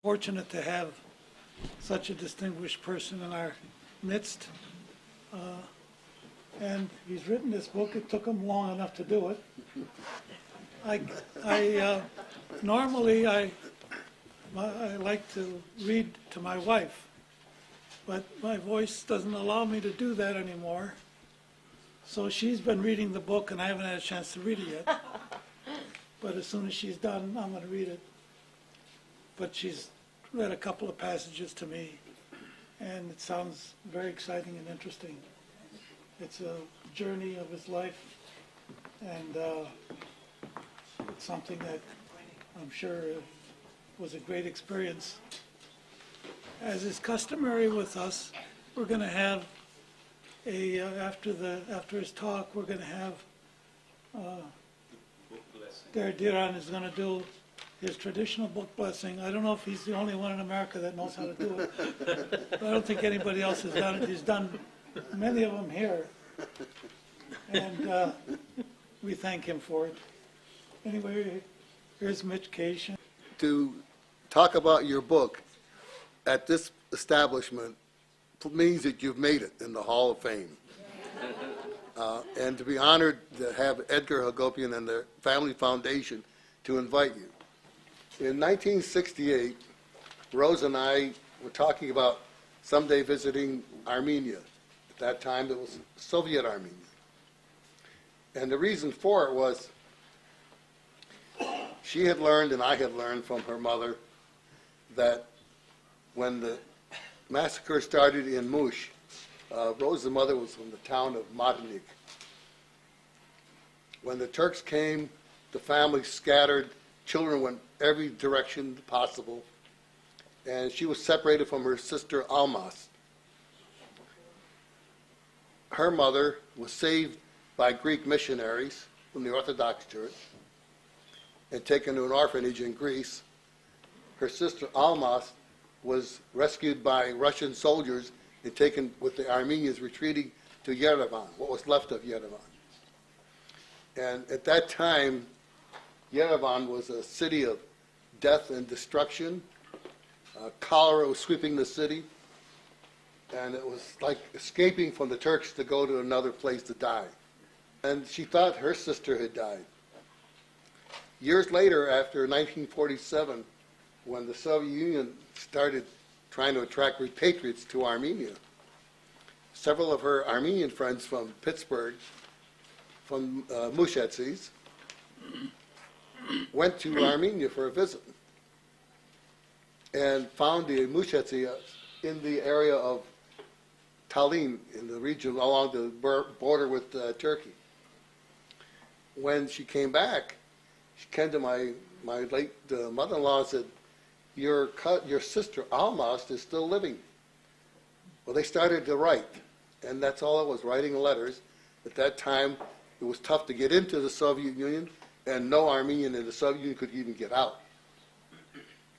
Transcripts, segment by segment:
Fortunate to have such a distinguished person in our midst. And he's written this book. It took him long enough to do it. Normally I like to read to my wife, but my voice doesn't allow me to do that anymore. So she's been reading the book, and I haven't had a chance to read it yet. But as soon as she's done, I'm going to read it. But she's read a couple of passages to me, and it sounds very exciting and interesting. It's a journey of his life, and it's something that I'm sure was a great experience. As is customary with us, we're going to have after his talk, we're going to have Diran is going to do his traditional book blessing. I don't know if he's the only one in America that knows how to do it, but I don't think anybody else has done it. He's done many of them here, and we thank him for it. Anyway, here's Mitch Cation. To talk about your book at this establishment means that you've made it in the Hall of Fame. And to be honored to have Edgar Hagopian and the Family Foundation to invite you. In 1968, Rose and I were talking about someday visiting Armenia. At that time, it was Soviet Armenia. And the reason for it was she had learned, and I had learned from her mother, that when the massacre started in Mush, Rose's mother was from the town of Matanik. When the Turks came, the family scattered, children went every direction possible, and she was separated from her sister Almas. Her mother was saved by Greek missionaries from the Orthodox Church and taken to an orphanage in Greece. Her sister Almas was rescued by Russian soldiers and taken with the Armenians retreating to Yerevan, what was left of Yerevan. And at that time, Yerevan was a city of death and destruction. Cholera was sweeping the city, and it was like escaping from the Turks to go to another place to die. And she thought her sister had died. Years later, after 1947, when the Soviet Union started trying to attract repatriates to Armenia, several of her Armenian friends from Pittsburgh, from Mushetsis, went to Armenia for a visit and found the Mushetsi in the area of Tallinn, in the region along the border with Turkey. When she came back, she came to my late mother-in-law and said, your sister Almas is still living. Well, they started to write, and that's all it was, writing letters. At that time, it was tough to get into the Soviet Union, and no Armenian in the Soviet Union could even get out.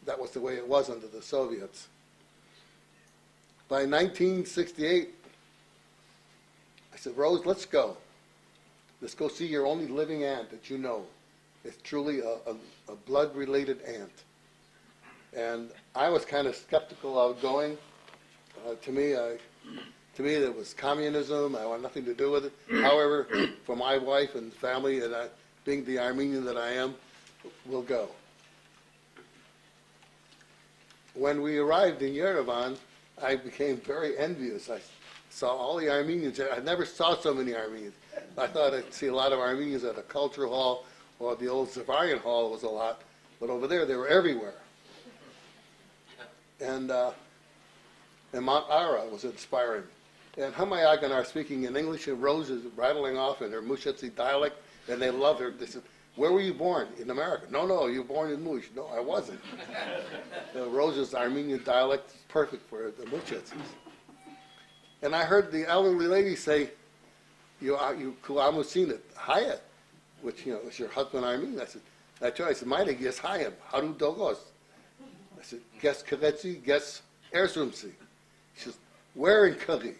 That was the way it was under the Soviets. By 1968, I said, Rose, let's go. Let's go see your only living aunt that you know. It's truly a blood-related aunt. And I was kind of skeptical of going. To me, it was communism. I wanted nothing to do with it. However, for my wife and family, and being the Armenian that I am, we'll go. When we arrived in Yerevan, I became very envious. I saw all the Armenians there. I never saw so many Armenians. I thought I'd see a lot of Armenians at a culture hall, or the old Zavarian hall was a lot, but over there they were everywhere. And Mount Ara was inspiring. And Hamayagan are speaking in English, and Rose is rattling off in her Mushetsi dialect, and they loved her. They said, where were you born? In America. No, you were born in Mush. No, I wasn't. Rose's Armenian dialect is perfect for the Mushetsis. And I heard the elderly lady say, you Kuamusinit, Hayat, which, is your husband Armenian. I told her, I said, Maida, yes, Hayam, Haru Dogos. I said, guess Karetsi, guess Erzumsi. She says, where in Kagi?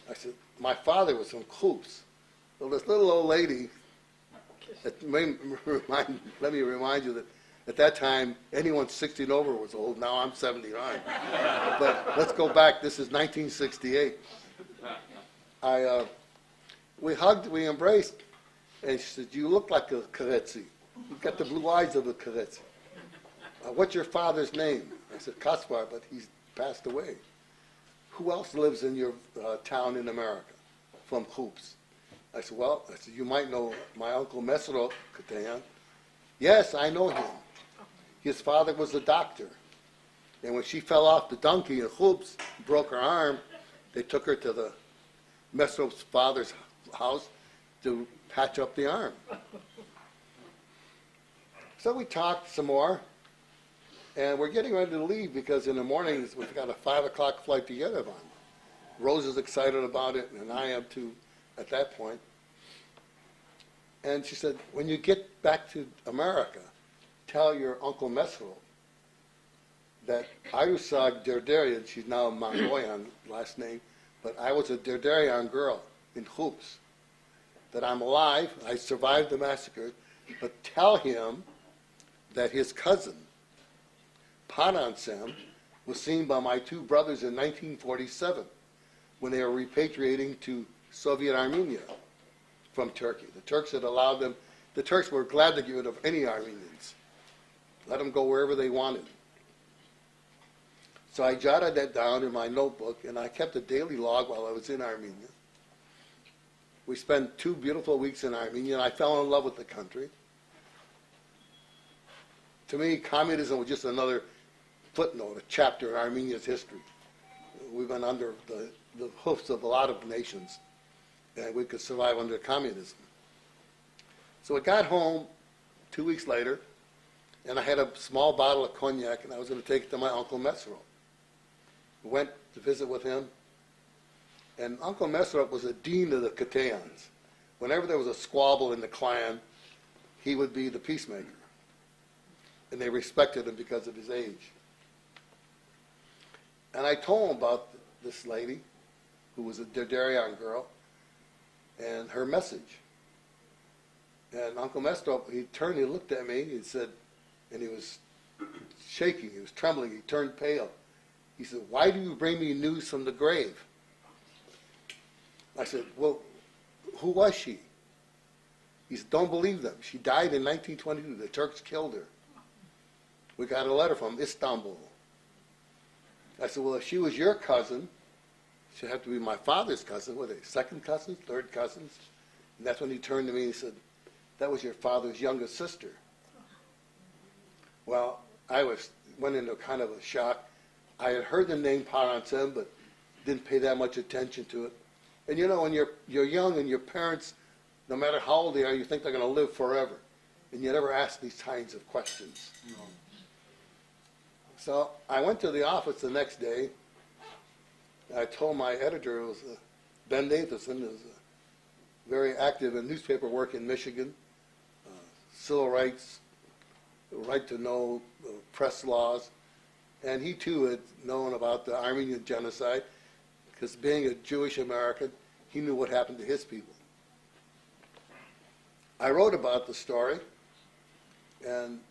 I said, my father was from Koops. Well, this little old lady, let me remind you that At that time, anyone 60 and over was old. Now I'm 79. But let's go back. This is 1968. We hugged, we embraced, and she said, "You look like a Karetzi. You've got the blue eyes of a Karetzi. What's your father's name?" I said, "Kaspar, but he's passed away." "Who else lives in your town in America from Hoops?" I said, "Well," I said, "you might know my uncle Mesro Katayan." "Yes, I know him. His father was a doctor. And when she fell off the donkey in Hoops, broke her arm, they took her to the Mesro's father's house to patch up the arm." So we talked some more, and we're getting ready to leave because in the mornings we've got a 5 o'clock flight to Yerevan. Rose is excited about it, and I am too at that point. And she said, "When you get back to America, tell your Uncle Mesro that Ayusag Derderian," she's now a Mongolian last name, but I was a Derderian girl in Hoops, "that I'm alive, I survived the massacre, but tell him that his cousin, Paransem, was seen by my two brothers in 1947 when they were repatriating to Soviet Armenia from Turkey. The Turks had allowed them, the Turks were glad to get rid of any Armenians, let them go wherever they wanted." So I jotted that down in my notebook, and I kept a daily log while I was in Armenia. We spent 2 beautiful weeks in Armenia, and I fell in love with the country. To me, communism was just another footnote, a chapter in Armenia's history. We've been under the hoofs of a lot of nations, and we could survive under communism. So I got home 2 weeks later, and I had a small bottle of cognac, and I was going to take it to my Uncle Mesro. Went to visit with him, and Uncle Mesro was a dean of the Katayans. Whenever there was a squabble in the clan, he would be the peacemaker, and they respected him because of his age. And I told him about this lady, who was a Derderian girl, and her message. And Uncle Mesro, he turned, he looked at me, he said, and he was shaking, he was trembling, he turned pale. He said, "Why do you bring me news from the grave?" I said, "Well, who was she?" He said, "Don't believe them. She died in 1922. The Turks killed her. We got a letter from Istanbul." I said, "Well, if she was your cousin, she'd have to be my father's cousin. Were they second cousins, third cousins?" And that's when he turned to me and he said, "That was your father's youngest sister." Well, I went into kind of a shock. I had heard the name Paransem, but didn't pay that much attention to it. And you know, when you're young and your parents, no matter how old they are, you think they're going to live forever. And you never ask these kinds of questions. No. So I went to the office the next day. I told my editor, it was Ben Nathanson, who was very active in newspaper work in Michigan, civil rights, right to know, press laws. And he too had known about the Armenian genocide, because being a Jewish American, he knew what happened to his people. I wrote about the story, and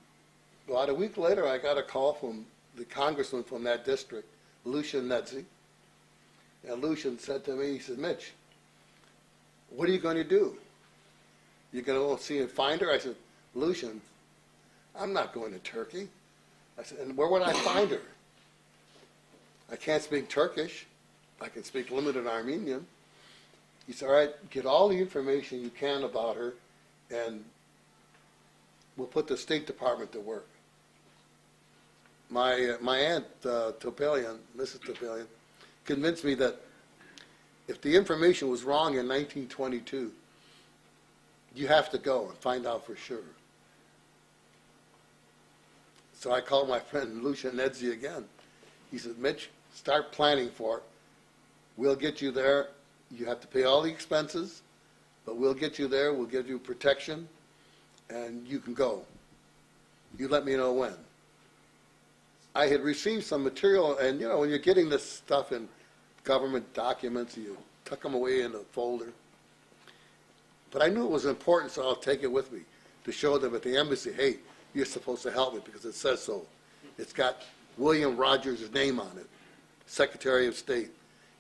about a week later I got a call from the congressman from that district, Lucian Nedzi. And Lucian said to me, he said, "Mitch, what are you going to do? You're going to go see and find her?" I said, "Lucian, I'm not going to Turkey." I said, "And where would I find her? I can't speak Turkish. I can speak limited Armenian." He said, "All right, get all the information you can about her, and we'll put the State Department to work." My aunt, Topalian, Mrs. Topalian, convinced me that if the information was wrong in 1922, you have to go and find out for sure. So I called my friend Lucian Nedzi again. He said, "Mitch, start planning for it. We'll get you there. You have to pay all the expenses, but we'll get you there. We'll give you protection, and you can go. You let me know when." I had received some material, and you know, when you're getting this stuff in government documents, you tuck them away in a folder. But I knew it was important, so I'll take it with me to show them at the embassy, hey, you're supposed to help me because it says so. It's got William Rogers' name on it, Secretary of State.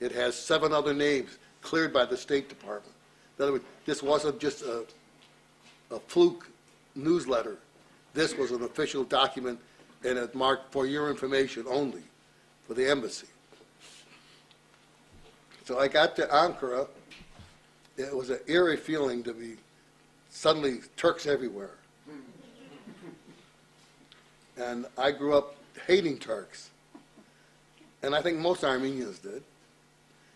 It has 7 other names cleared by the State Department. In other words, this wasn't just a fluke newsletter. This was an official document, and it marked for your information only, for the embassy. So I got to Ankara. It was an eerie feeling to be suddenly Turks everywhere. And I grew up hating Turks. And I think most Armenians did.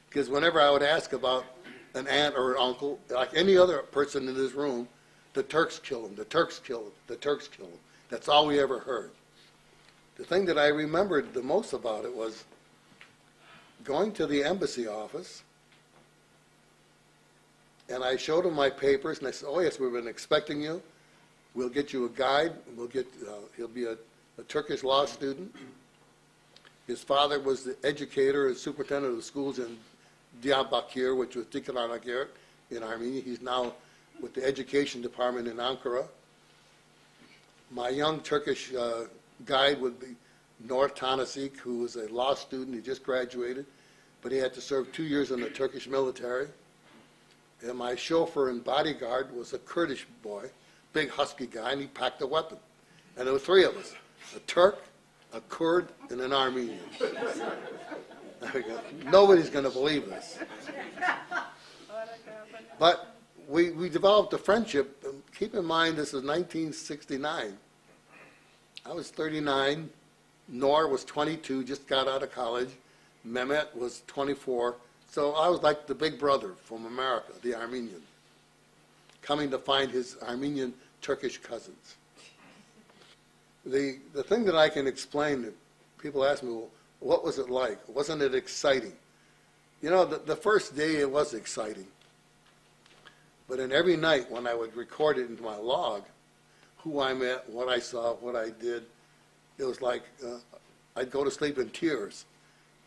Because whenever I would ask about an aunt or an uncle, like any other person in this room, the Turks kill them, the Turks kill them, the Turks kill them. That's all we ever heard. The thing that I remembered the most about it was going to the embassy office, and I showed him my papers, and I said, oh yes, we've been expecting you. We'll get you a guide. He'll be a Turkish law student. His father was the educator and superintendent of the schools in Diyarbakir, which was Diyarbakir in Armenia. He's now with the education department in Ankara. My young Turkish guide would be Nur Tanasik, who was a law student. He just graduated, but he had to serve 2 years in the Turkish military. And my chauffeur and bodyguard was a Kurdish boy, big husky guy, and he packed a weapon. And there were 3 of us, a Turk, a Kurd, and an Armenian. Nobody's going to believe this. But we developed a friendship. Keep in mind, this is 1969. I was 39. Nor was 22, just got out of college. Mehmet was 24. So I was like the big brother from America, the Armenian, coming to find his Armenian Turkish cousins. The thing that I can explain, people ask me, well, what was it like? Wasn't it exciting? You know, the first day it was exciting. But in every night when I would record it into my log, who I met, what I saw, what I did, it was like I'd go to sleep in tears.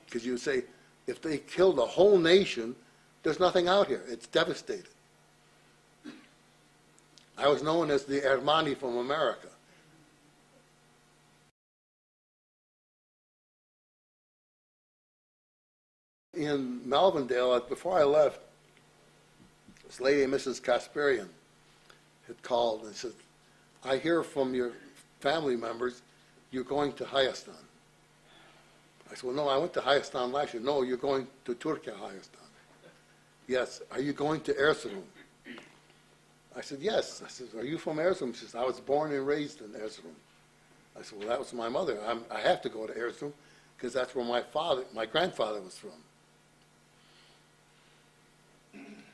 Because you would say, if they killed a whole nation, there's nothing out here. It's devastated. I was known as the Ermani from America. In Malvindale, before I left, this lady, Mrs. Kasparian, had called and said, I hear from your family members you're going to Hayastan. I said, well, no, I went to Hayastan last year. No, you're going to Turkey, Hayastan. Yes. Are you going to Erzurum? I said, yes. I said, are you from Erzurum? She says, I was born and raised in Erzurum. I said, well, that was my mother. I have to go to Erzurum because that's where my grandfather was from.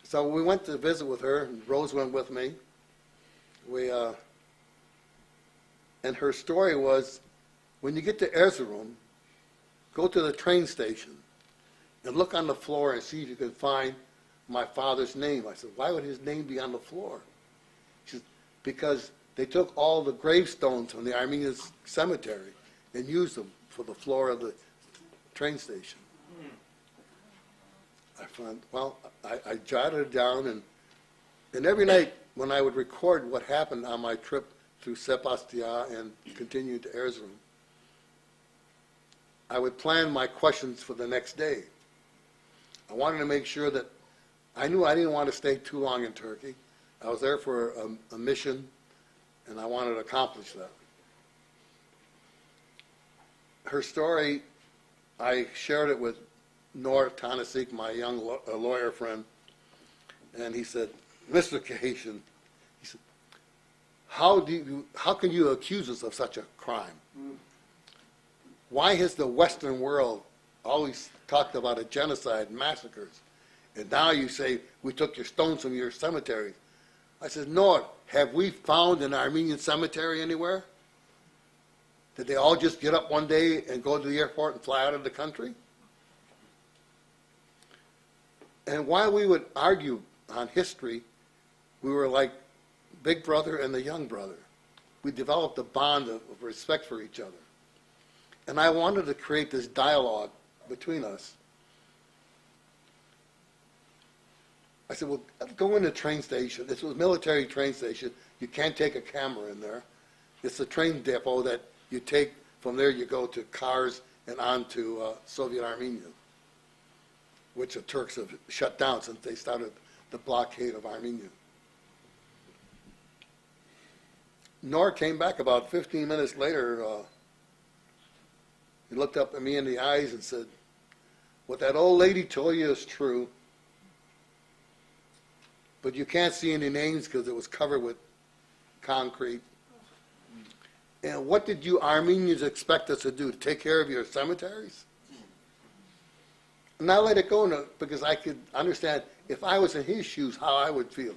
So we went to visit with her, and Rose went with me. And her story was, when you get to Erzurum, go to the train station and look on the floor and see if you can find my father's name. I said, why would his name be on the floor? She said, because they took all the gravestones from the Armenian cemetery and used them for the floor of the train station. I found, well, I jotted it down, and every night when I would record what happened on my trip through Sebastia and continued to Erzurum, I would plan my questions for the next day. I wanted to make sure that I knew I didn't want to stay too long in Turkey. I was there for a mission, and I wanted to accomplish that. Her story, I shared it with Nur Tanasik, my young lawyer friend, and he said, Mr. Kahishan, he said, how can you accuse us of such a crime? Why has the Western world always talked about a genocide and massacres? And now you say, we took your stones from your cemeteries. I said, Nur, have we found an Armenian cemetery anywhere? Did they all just get up one day and go to the airport and fly out of the country? And while we would argue on history, we were like big brother and the young brother. We developed a bond of respect for each other. And I wanted to create this dialogue between us. I said, well, go in the train station. This was a military train station. You can't take a camera in there. It's a train depot that you take from there. You go to Kars and on to Soviet Armenia, which the Turks have shut down since they started the blockade of Armenia. Nor came back about 15 minutes later. He looked up at me in the eyes and said, "What that old lady told you is true, but you can't see any names because it was covered with concrete. And what did you Armenians expect us to do, to take care of your cemeteries?" And I let it go because I could understand if I was in his shoes how I would feel.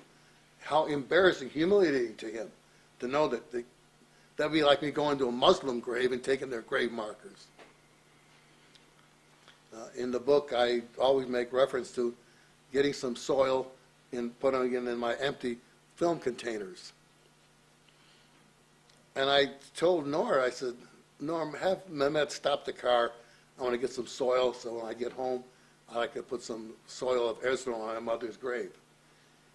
How embarrassing, humiliating to him to know that that'd be like me going to a Muslim grave and taking their grave markers. In the book, I always make reference to getting some soil and putting it in my empty film containers. And I told Nora, I said, "Norm, have Mehmet stop the car. I want to get some soil so when I get home, I like to put some soil of Israel on my mother's grave."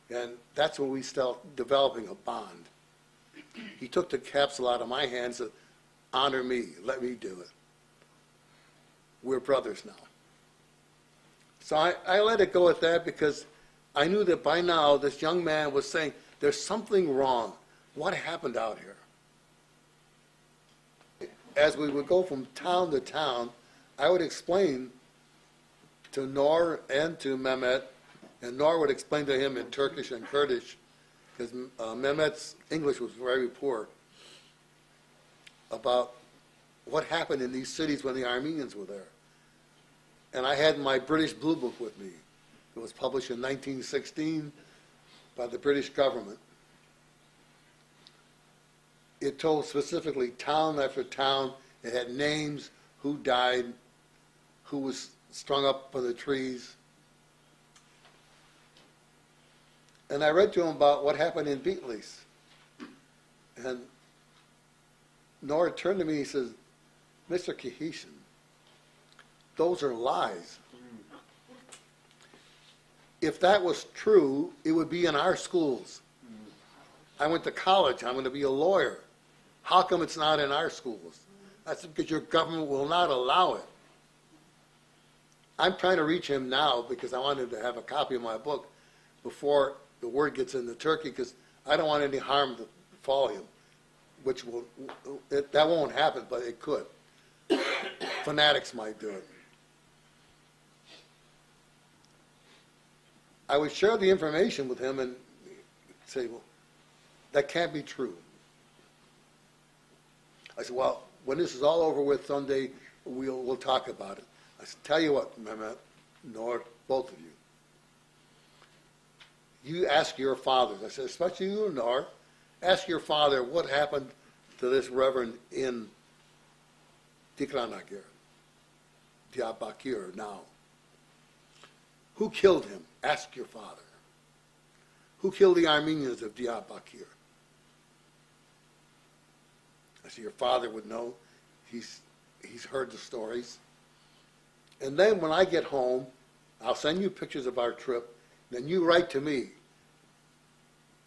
And that's when we started developing a bond. He took the capsule out of my hands and said, "Honor me, let me do it. We're brothers now." So I let it go at that because I knew that by now this young man was saying, "There's something wrong. What happened out here?" As we would go from town to town, I would explain to Nor and to Mehmet, and Nor would explain to him in Turkish and Kurdish, because Mehmet's English was very poor, about what happened in these cities when the Armenians were there. And I had my British Blue Book with me. It was published in 1916 by the British government. It told specifically town after town. It had names, who died, who was strung up on the trees. And I read to him about what happened in Bitlis. And Nora turned to me and he says, "Mr. Kahishan, those are lies. If that was true, it would be in our schools. I went to college. I'm going to be a lawyer. How come it's not in our schools?" I said, "Because your government will not allow it." I'm trying to reach him now because I wanted to have a copy of my book before the word gets into Turkey, because I don't want any harm to befall him, which that won't happen, but it could. Fanatics might do it. I would share the information with him and say, "Well, that can't be true." I said, "Well, when this is all over with someday, we'll talk about it." I said, "Tell you what, Mehmet, Nor, both of you. You ask your fathers." I said, "Especially you, Nor, ask your father what happened to this reverend in Diyarbakir now. Who killed him? Ask your father. Who killed the Armenians of Diyarbakir?" I said, "Your father would know. He's heard the stories." And then when I get home, I'll send you pictures of our trip. Then you write to me.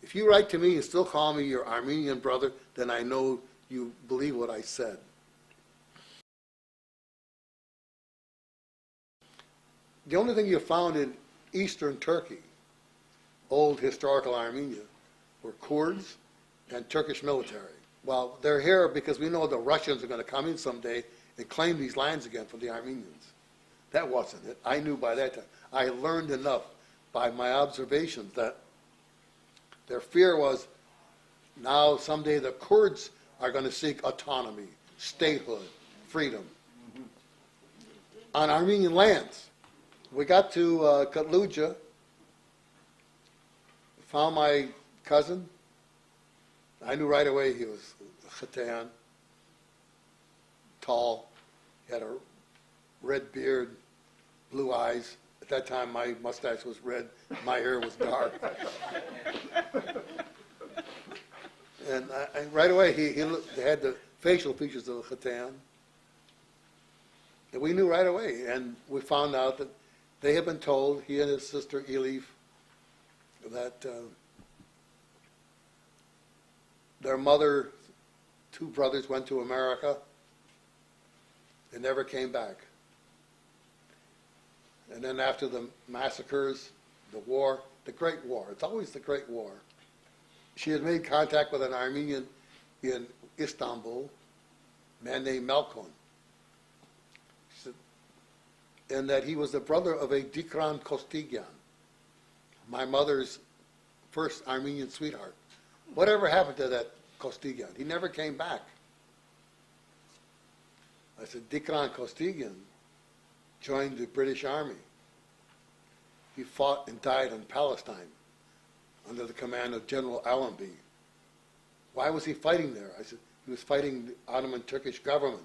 If you write to me and still call me your Armenian brother, then I know you believe what I said. The only thing you found in eastern Turkey, old historical Armenia, were Kurds and Turkish military. Well, they're here because we know the Russians are going to come in someday and claim these lands again from the Armenians. That wasn't it. I knew by that time. I learned enough by my observations that their fear was now someday the Kurds are going to seek autonomy, statehood, freedom on Armenian lands. We got to Katluja, found my cousin. I knew right away he was Khatan, tall, he had a red beard, blue eyes. At that time, my mustache was red, my hair was dark. And right away, he had the facial features of a Khatan. And we knew right away, and we found out that they had been told, he and his sister Elif, that their mother two brothers went to America and never came back. And then after the massacres, the war, the Great War, it's always the Great War, she had made contact with an Armenian in Istanbul, a man named Melkon. She said, and that he was the brother of a Dikran Kostigyan, my mother's first Armenian sweetheart. Whatever happened to that Kostigyan? He never came back. I said, Dikran Kostigyan joined the British Army. He fought and died in Palestine under the command of General Allenby. Why was he fighting there? I said, he was fighting the Ottoman Turkish government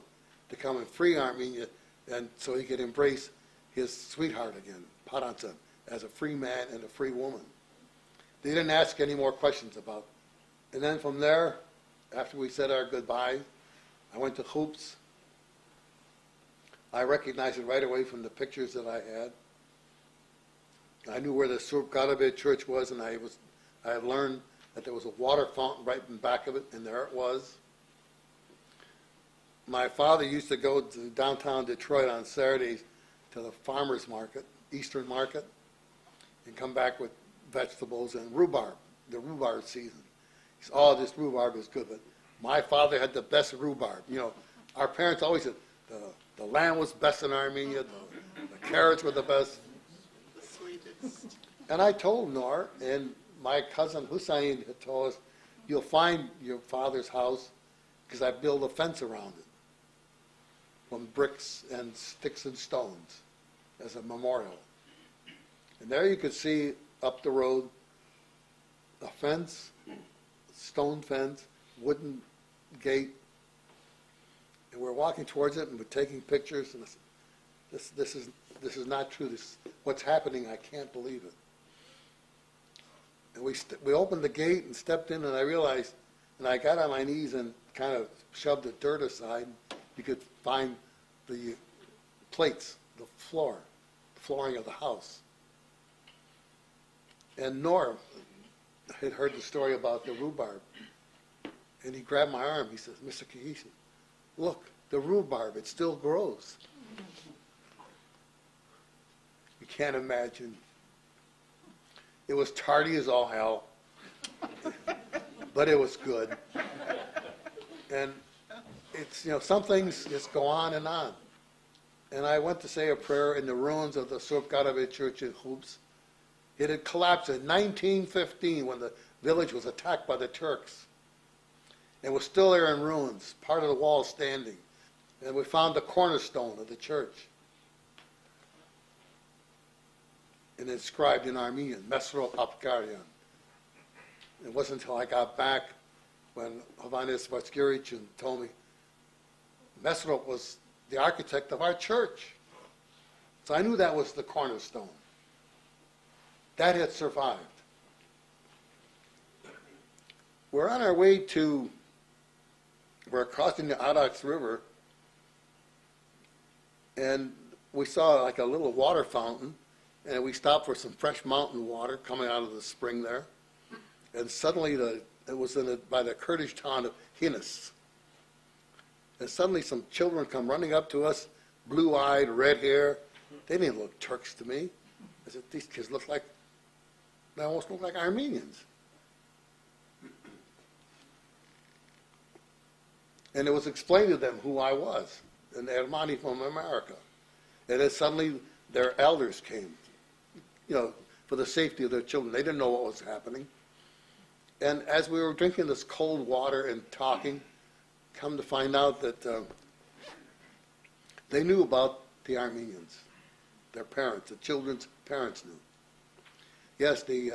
to come and free Armenia, and so he could embrace his sweetheart again, Paransan, as a free man and a free woman. They didn't ask any more questions about it. And then from there, after we said our goodbye, I went to Hoops. I recognized it right away from the pictures that I had. I knew where the Surp Church was, and I had learned that there was a water fountain right in back of it, and there it was. My father used to go to downtown Detroit on Saturdays to the farmer's market, Eastern Market, and come back with vegetables and rhubarb, the rhubarb season. He said, oh, this rhubarb is good, but my father had the best rhubarb. You know, our parents always said the lamb was best in Armenia, the carrots were the best. The sweetest. And I told Nor, and my cousin Hussein had told us, you'll find your father's house because I built a fence around it from bricks and sticks and stones as a memorial. And there you could see up the road a fence, stone fence, wooden gate, and we're walking towards it and we're taking pictures, and this is not true. What's happening, I can't believe it. And we opened the gate and stepped in, and I realized, and I got on my knees and kind of shoved the dirt aside. You could find the plates, the flooring of the house. And Norm had heard the story about the rhubarb, and he grabbed my arm. He says, Mr. Kahishi, look, the rhubarb, it still grows. You can't imagine. It was tardy as all hell, but it was good. And it's, you know, some things just go on. And I went to say a prayer in the ruins of the Surp Church in Hoops. It had collapsed in 1915 when the village was attacked by the Turks. It was still there in ruins, part of the wall standing. And we found the cornerstone of the church. And inscribed in Armenian, Mesro Apkarian. It wasn't until I got back when Hovannes Vatskirichin told me, Mesro was the architect of our church. So I knew that was the cornerstone. That had survived. We're on our way we're crossing the Adax River, and we saw like a little water fountain, and we stopped for some fresh mountain water coming out of the spring there. And suddenly it was by the Kurdish town of Hinis. And suddenly some children come running up to us, blue-eyed, red hair. They didn't look Turks to me. I said, these kids they almost look like Armenians. And it was explained to them who I was, an Ermani from America. And then suddenly their elders came, you know, for the safety of their children. They didn't know what was happening. And as we were drinking this cold water and talking, come to find out that they knew about the Armenians, their parents, the children's parents knew. Yes, the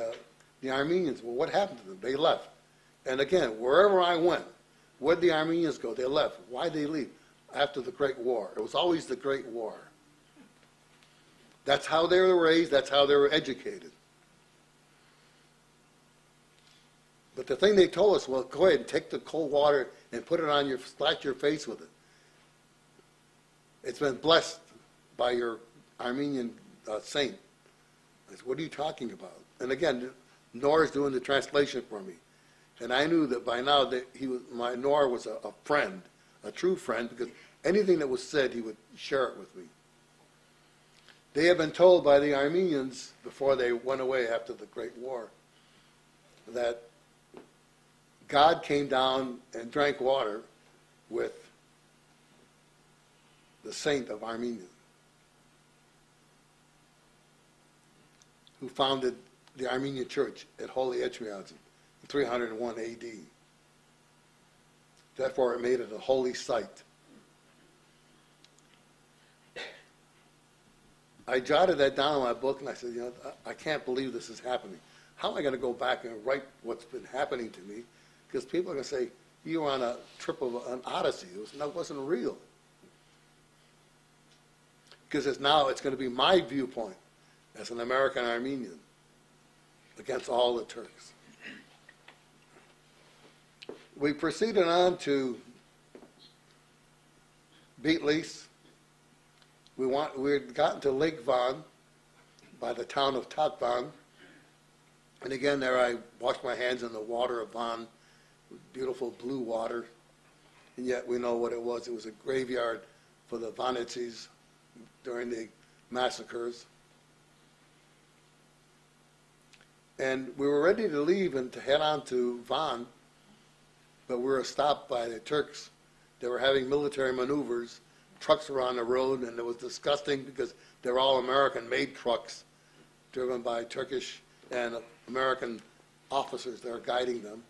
Armenians, well, what happened to them? They left. And again, wherever I went, where'd the Armenians go? They left. Why'd they leave? After the Great War. It was always the Great War. That's how they were raised. That's how they were educated. But the thing they told us, well, go ahead and take the cold water and put it on splash your face with it. It's been blessed by your Armenian saint. I said, what are you talking about? And again, Nora's doing the translation for me. And I knew that by now that my Nor was a friend, a true friend, because anything that was said, he would share it with me. They had been told by the Armenians before they went away after the Great War that God came down and drank water with the saint of Armenia, who founded the Armenian church at Holy Etchmiadzin in 301 AD. Therefore, it made it a holy site. I jotted that down in my book, and I said, I can't believe this is happening. How am I going to go back and write what's been happening to me? Because people are going to say, you were on a trip of an odyssey. It wasn't real. Because it's going to be my viewpoint as an American Armenian against all the Turks. We proceeded on to Bitlis. We had gotten to Lake Van by the town of Tatvan. And again, there I washed my hands in the water of Van, beautiful blue water. And yet we know what it was. It was a graveyard for the Vanetsis during the massacres. And we were ready to leave and to head on to Van, but we were stopped by the Turks. They were having military maneuvers. Trucks were on the road, and it was disgusting because they were all American-made trucks driven by Turkish and American officers that were guiding them.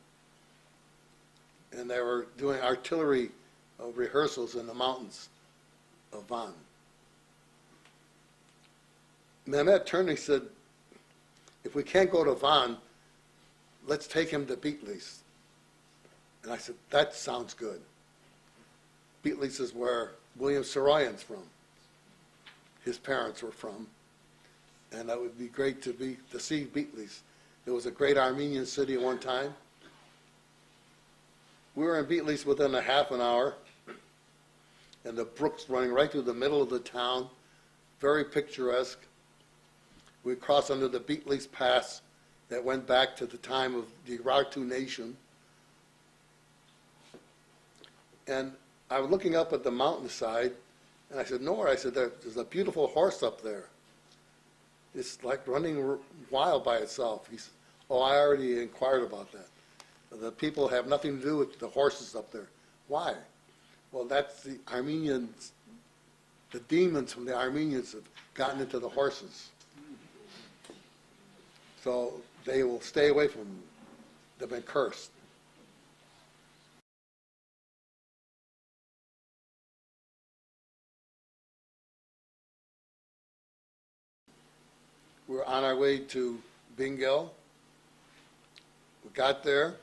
And they were doing artillery rehearsals in the mountains of Van. Mehmet turned and he said, if we can't go to Van, let's take him to Bitlis. And I said, that sounds good. Bitlis is where William Saroyan's from. His parents were from. And that would be great to see Bitlis. It was a great Armenian city at one time. We were in Bitlis within a half an hour, and the brook's running right through the middle of the town, very picturesque. We crossed under the Bitlis Pass that went back to the time of the Urartu nation. And I was looking up at the mountainside, and I said, Nora, I said, there's a beautiful horse up there. It's like running wild by itself. He said, oh, I already inquired about that. The people have nothing to do with the horses up there. Why? Well, that's the Armenians, the demons from the Armenians have gotten into the horses. So they will stay away from them. They've been cursed. We're on our way to Bingel. We got there,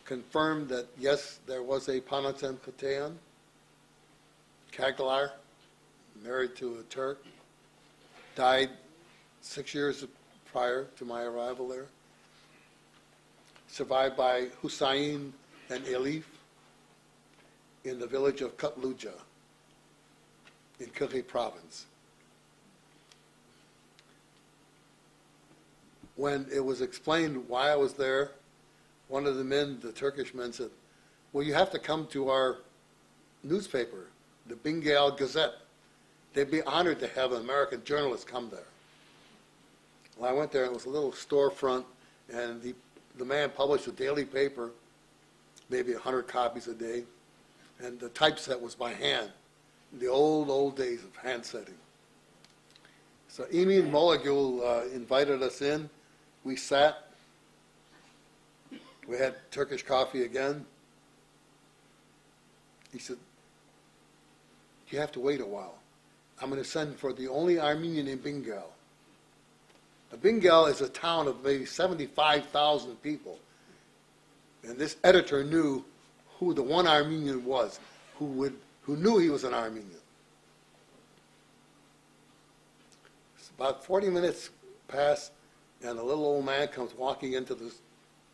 confirmed that, yes, there was a Panaten Patean, Kaglar, married to a Turk, died 6 years prior to my arrival there, survived by Hussein and Elif in the village of Kutluja in Kyrgyz province. When it was explained why I was there, one of the men, the Turkish men, said, well, you have to come to our newspaper, the Bingel Gazette. They'd be honored to have an American journalist come there. Well, I went there, and it was a little storefront, and the man published a daily paper, maybe 100 copies a day, and the typeset was by hand, in the old days of hand setting. So Emin Molegul invited us in. We sat. We had Turkish coffee again. He said, you have to wait a while. I'm going to send for the only Armenian in Bingel. Now, Bingel is a town of maybe 75,000 people. And this editor knew who the one Armenian was, who knew he was an Armenian. So about 40 minutes pass, and a little old man comes walking into this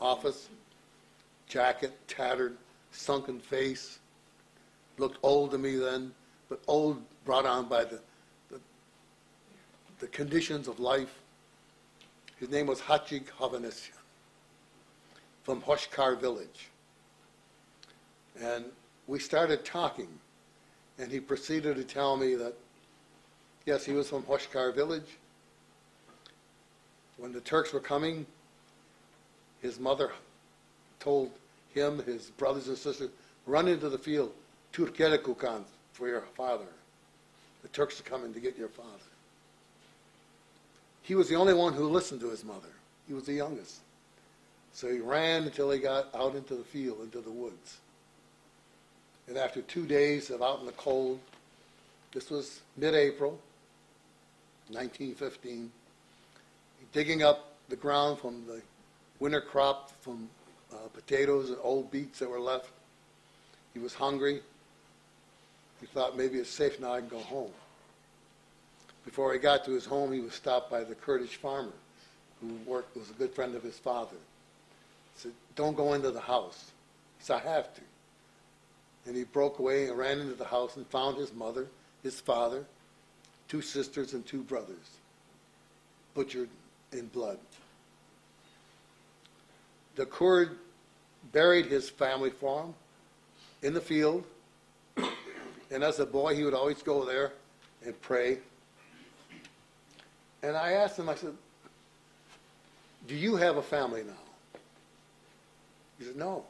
office, jacket, tattered, sunken face, looked old to me then, but old brought on by the conditions of life. His name was Hachig Havanesyan. from Hoshkar village. And we started talking, and he proceeded to tell me that, yes, he was from Hoshkar village. When the Turks were coming, his mother told him, his brothers and sisters, run into the field, Türkere Kukan, for your father. The Turks are coming to get your father. He was the only one who listened to his mother. He was the youngest. So he ran until he got out into the field, into the woods. And after 2 days of out in the cold, this was mid-April, 1915, digging up the ground from the winter crop, from potatoes and old beets that were left. He was hungry. He thought, maybe it's safe now, I can go home. Before he got to his home, he was stopped by the Kurdish farmer who was a good friend of his father. He said, don't go into the house. He said, I have to. And he broke away and ran into the house and found his mother, his father, 2 sisters and 2 brothers, butchered in blood. The Kurd buried his family for him in the field, and as a boy he would always go there and pray. And I asked him, I said, do you have a family now? He said, no.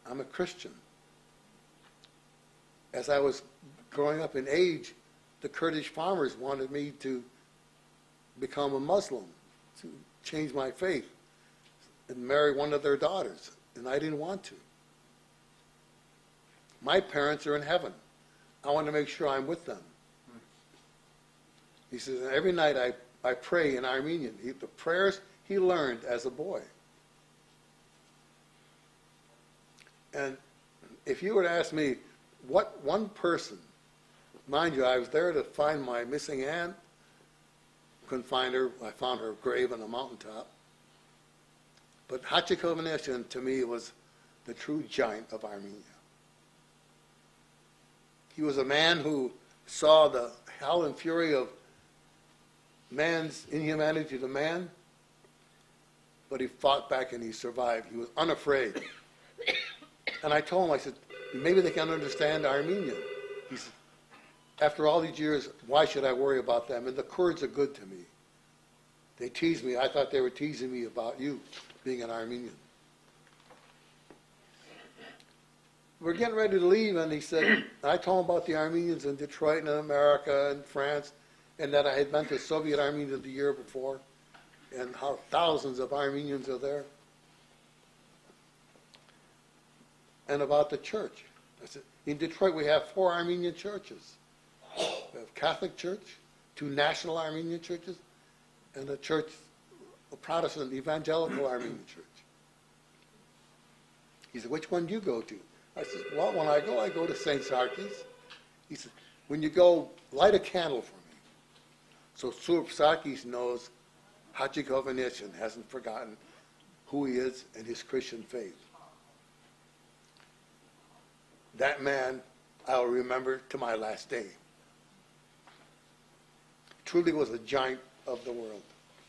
I'm a Christian. As I was growing up in age, the Kurdish farmers wanted me to become a Muslim, to change my faith and marry one of their daughters, and I didn't want to. My parents are in heaven. I want to make sure I'm with them. He says, and every night I pray in Armenian. The prayers he learned as a boy. And if you were to ask me, what one person, mind you, I was there to find my missing aunt, couldn't find her, I found her grave on a mountaintop. But Hagopian to me was the true giant of Armenia. He was a man who saw the hell and fury of man's inhumanity to man, but he fought back and he survived. He was unafraid. And I told him, I said, maybe they can understand Armenian. He said, after all these years, why should I worry about them? And the Kurds are good to me. They tease me. I thought they were teasing me about you being an Armenian. We're getting ready to leave, and he said, I told him about the Armenians in Detroit and in America and France, and that I had been to Soviet Armenia the year before, and how thousands of Armenians are there. And about the church. I said, in Detroit we have 4 Armenian churches. We have Catholic Church, 2 national Armenian churches, and a church, a Protestant evangelical Armenian church. He said, which one do you go to? I said, well, when I go to St. Sarkis. He said, when you go, light a candle for me. So Sarkis knows Hagopian hasn't forgotten who he is and his Christian faith. That man I'll remember to my last day. Truly was a giant of the world,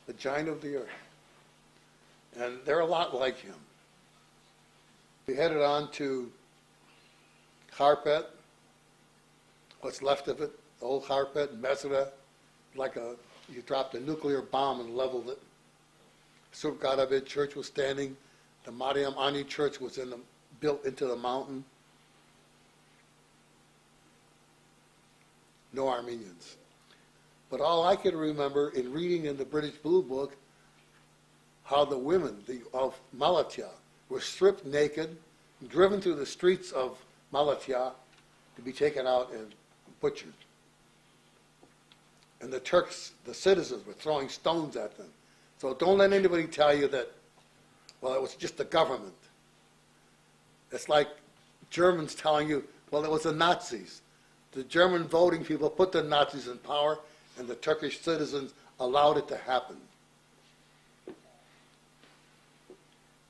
a giant of the earth. And they're a lot like him. We headed on to Kharpet, what's left of it, the old Kharpet, Mesra, you dropped a nuclear bomb and leveled it. Surgaravit church was standing. The Mariam Ani church was built into the mountain. No Armenians. But all I can remember in reading in the British Blue Book how the women of Malatya were stripped naked, driven through the streets of Malatya to be taken out and butchered. And the Turks, the citizens, were throwing stones at them. So don't let anybody tell you that, well, it was just the government. It's like Germans telling you, well, it was the Nazis. The German voting people put the Nazis in power, and the Turkish citizens allowed it to happen.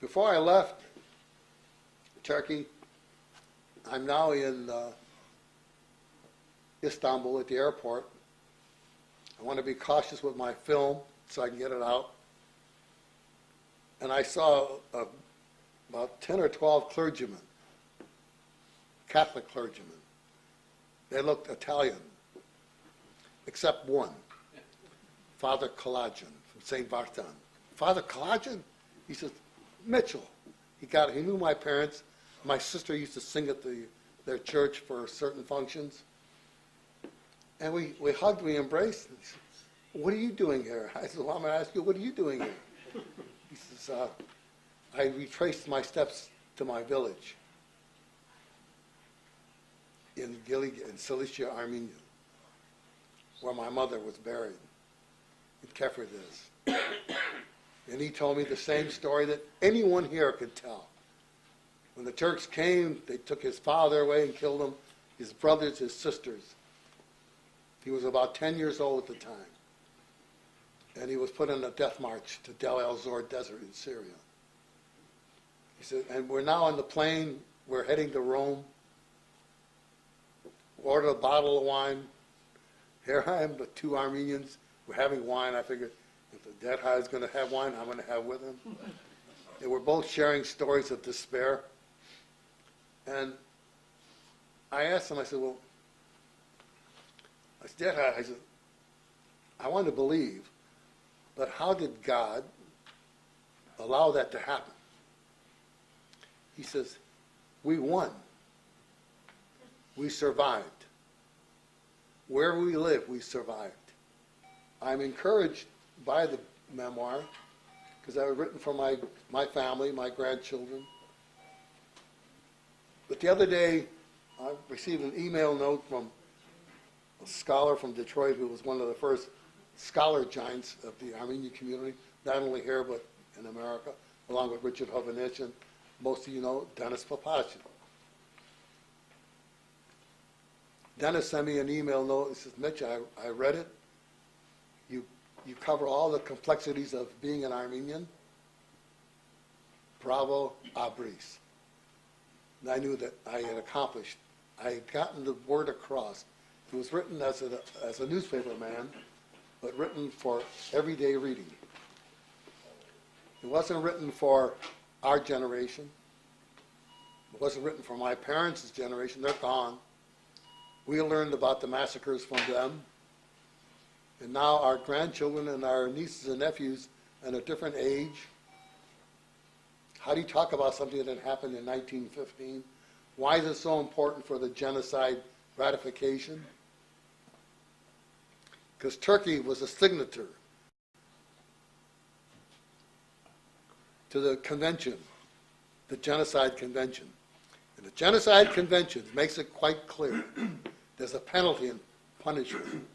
Before I left Turkey, I'm now in Istanbul at the airport. I want to be cautious with my film so I can get it out. and I saw about 10 or 12 clergymen, Catholic clergymen. They looked Italian, except one, Father Kalajan from St. Vartan. Father Kalajan? He says, Mitchell. He knew my parents. My sister used to sing at their church for certain functions. And we hugged, we embraced. And he said, what are you doing here? I said, well, I'm going to ask you, what are you doing here? He says, I retraced my steps to my village in Cilicia, Armenia, where my mother was buried, in Keferdis. And he told me the same story that anyone here could tell. When the Turks came, they took his father away and killed him, his brothers, his sisters. He was about 10 years old at the time. And he was put on a death march to Del El-Zor Desert in Syria. He said, and we're now on the plane, we're heading to Rome. Ordered a bottle of wine. Here I am with 2 Armenians. We're having wine. I figured if the dead guy is going to have wine, I'm going to have with him. They were both sharing stories of despair. And I asked him, I said, well, I said, I want to believe, but how did God allow that to happen? He says, we won. We survived. Where we live, we survived. I'm encouraged by the memoir because I was written for my family, my grandchildren. But the other day, I received an email note from a scholar from Detroit who was one of the first scholar giants of the Armenian community, not only here but in America, along with Richard Hovanich and most of you know Dennis Papashian. Dennis sent me an email note. He says, Mitch, I read it. You cover all the complexities of being an Armenian. Bravo, abris. And I knew that I had accomplished. I had gotten the word across. It was written as a newspaper man, but written for everyday reading. It wasn't written for our generation. It wasn't written for my parents' generation. They're gone. We learned about the massacres from them. And now our grandchildren and our nieces and nephews at a different age. How do you talk about something that happened in 1915? Why is it so important for the genocide ratification? Because Turkey was a signature to the convention, the Genocide Convention. And the Genocide Convention makes it quite clear there's a penalty and punishment,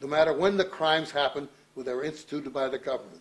no matter when the crimes happen, when they were instituted by the government.